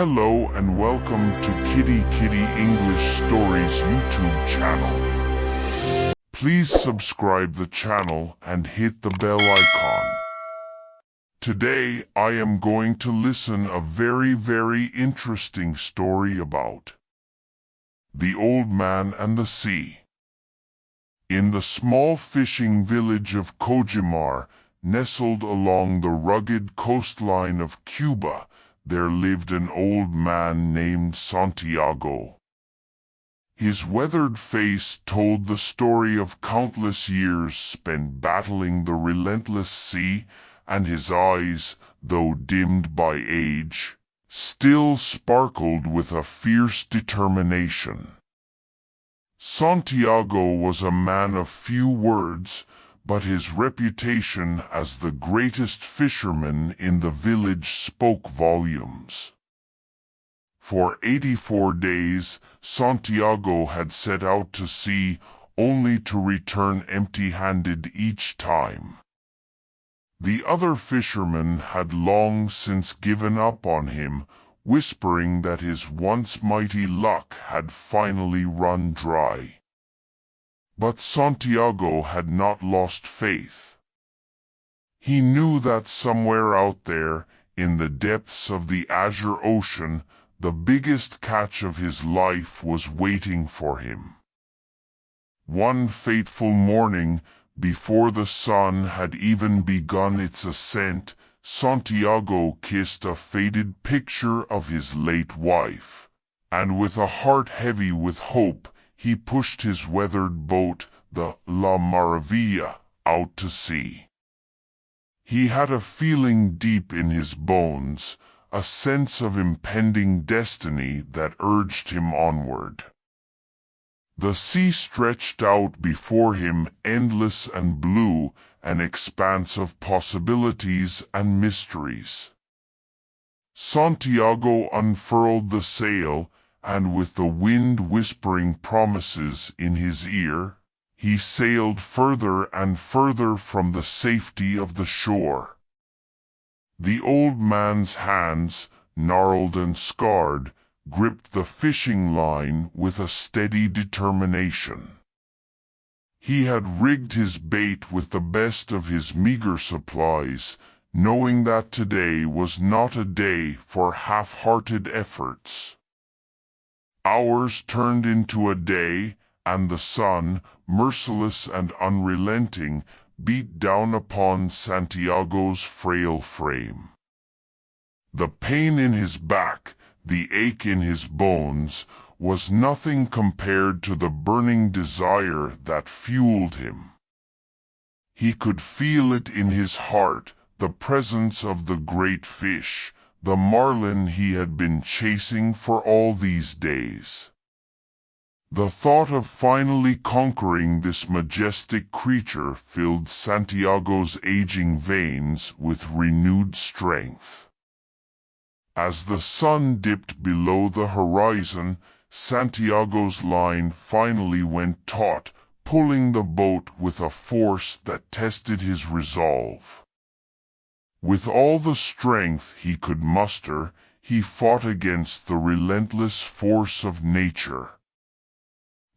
Hello and welcome to Kitty Kitty English Stories YouTube channel. Please subscribe the channel and hit the bell icon. Today I am going to listen a very interesting story about the old man and the sea. In the small fishing village of Cojimar, nestled along the rugged coastline of Cuba, there lived an old man named Santiago. His weathered face told the story of countless years spent battling the relentless sea, and his eyes, though dimmed by age, still sparkled with a fierce determination. Santiago was a man of few words, but his reputation as the greatest fisherman in the village spoke volumes. For 84 days, Santiago had set out to sea, only to return empty-handed each time. The other fishermen had long since given up on him, whispering that his once mighty luck had finally run dry. But Santiago had not lost faith. He knew that somewhere out there, in the depths of the azure ocean, the biggest catch of his life was waiting for him. One fateful morning, before the sun had even begun its ascent, Santiago kissed a faded picture of his late wife, and with a heart heavy with hope, he pushed his weathered boat, the La Maravilla, out to sea. He had a feeling deep in his bones, a sense of impending destiny that urged him onward. The sea stretched out before him, endless and blue, an expanse of possibilities and mysteries. Santiago unfurled the sail, and with the wind whispering promises in his ear, he sailed further and further from the safety of the shore. The old man's hands, gnarled and scarred, gripped the fishing line with a steady determination. He had rigged his bait with the best of his meager supplies, knowing that today was not a day for half-hearted efforts. Hours turned into a day, and the sun, merciless and unrelenting, beat down upon Santiago's frail frame. The pain in his back, the ache in his bones, was nothing compared to the burning desire that fueled him. He could feel it in his heart, the presence of the great fish, the marlin he had been chasing for all these days. The thought of finally conquering this majestic creature filled Santiago's aging veins with renewed strength. As the sun dipped below the horizon, Santiago's line finally went taut, pulling the boat with a force that tested his resolve. With all the strength he could muster, he fought against the relentless force of nature.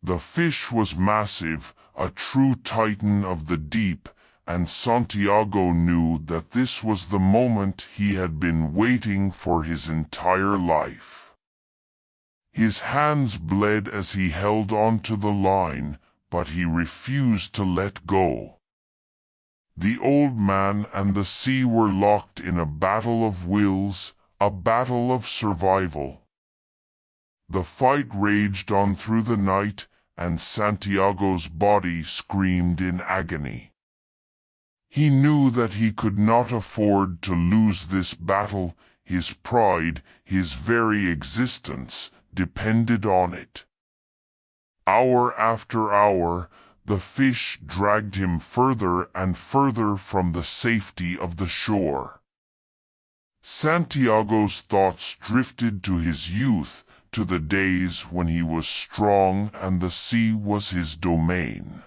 The fish was massive, a true titan of the deep, and Santiago knew that this was the moment he had been waiting for his entire life. His hands bled as he held on to the line, but he refused to let go. The old man and the sea were locked in a battle of wills, a battle of survival. The fight raged on through the night, and Santiago's body screamed in agony. He knew that he could not afford to lose this battle. His pride, his very existence, depended on it. Hour after hour, the fish dragged him further and further from the safety of the shore. Santiago's thoughts drifted to his youth, to the days when he was strong and the sea was his domain.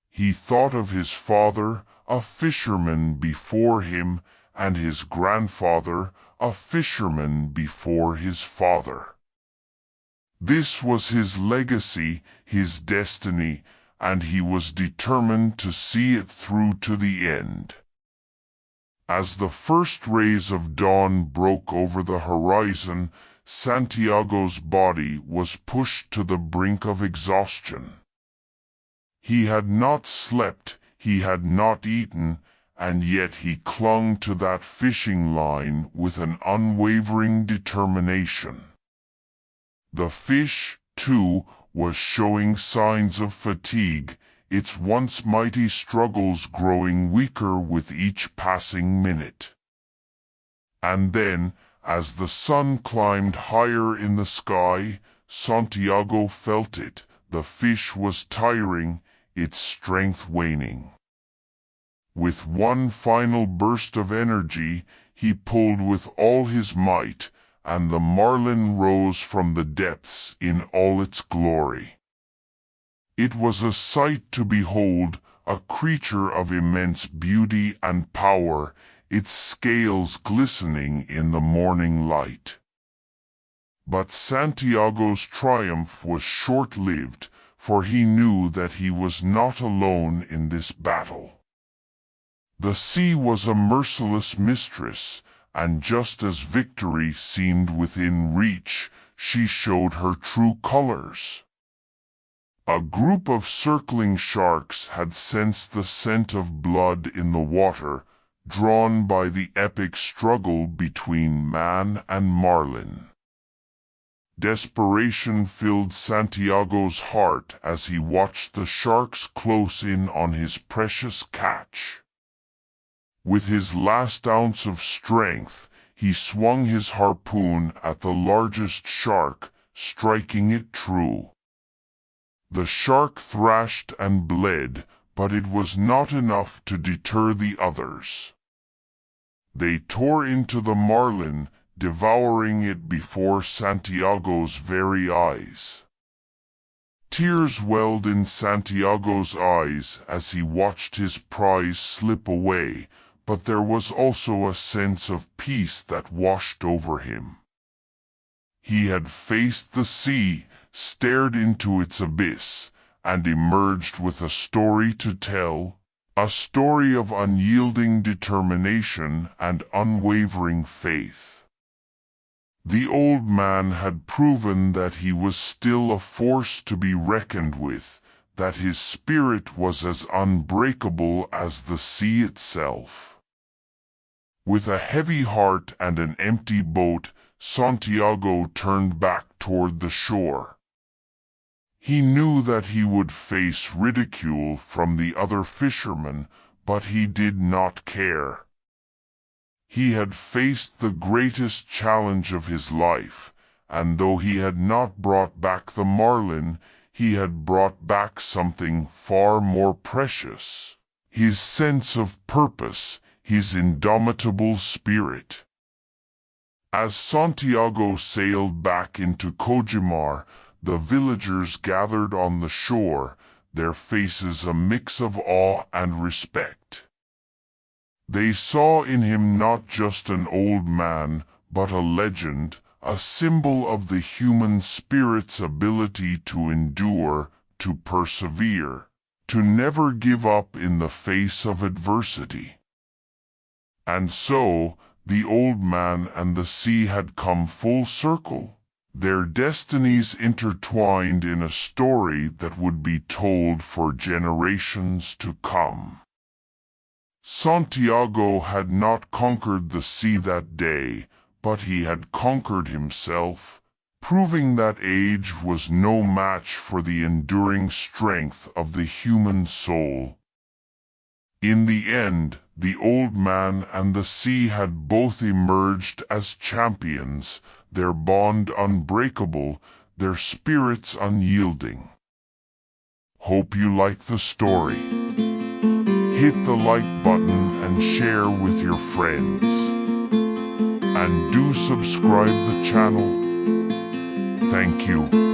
He thought of his father, a fisherman before him, and his grandfather, a fisherman before his father. This was his legacy, his destiny, and he was determined to see it through to the end. As the first rays of dawn broke over the horizon, Santiago's body was pushed to the brink of exhaustion. He had not slept, he had not eaten, and yet he clung to that fishing line with an unwavering determination. The fish, too, was showing signs of fatigue, its once mighty struggles growing weaker with each passing minute. And then, as the sun climbed higher in the sky, Santiago felt it. The fish was tiring, its strength waning. With one final burst of energy, he pulled with all his might, and the marlin rose from the depths in all its glory. It was a sight to behold, a creature of immense beauty and power, its scales glistening in the morning light. But Santiago's triumph was short-lived, for he knew that he was not alone in this battle. The sea was a merciless mistress, and just as victory seemed within reach, she showed her true colors. A group of circling sharks had sensed the scent of blood in the water, drawn by the epic struggle between man and marlin. Desperation filled Santiago's heart as he watched the sharks close in on his precious catch. With his last ounce of strength, he swung his harpoon at the largest shark, striking it true. The shark thrashed and bled, but it was not enough to deter the others. They tore into the marlin, devouring it before Santiago's very eyes. Tears welled in Santiago's eyes as he watched his prize slip away, but there was also a sense of peace that washed over him. He had faced the sea, stared into its abyss, and emerged with a story to tell, a story of unyielding determination and unwavering faith. The old man had proven that he was still a force to be reckoned with, that his spirit was as unbreakable as the sea itself. With a heavy heart and an empty boat, Santiago turned back toward the shore. He knew that he would face ridicule from the other fishermen, but he did not care. He had faced the greatest challenge of his life, and though he had not brought back the marlin, he had brought back something far more precious: his sense of purpose, his indomitable spirit. As Santiago sailed back into Cojimar, the villagers gathered on the shore, their faces a mix of awe and respect. They saw in him not just an old man, but a legend, a symbol of the human spirit's ability to endure, to persevere, to never give up in the face of adversity. And so, the old man and the sea had come full circle, their destinies intertwined in a story that would be told for generations to come. Santiago had not conquered the sea that day, but he had conquered himself, proving that age was no match for the enduring strength of the human soul. In the end, the old man and the sea had both emerged as champions, their bond unbreakable, their spirits unyielding. Hope you like the story. Hit the like button and share with your friends. And do subscribe the channel. Thank you.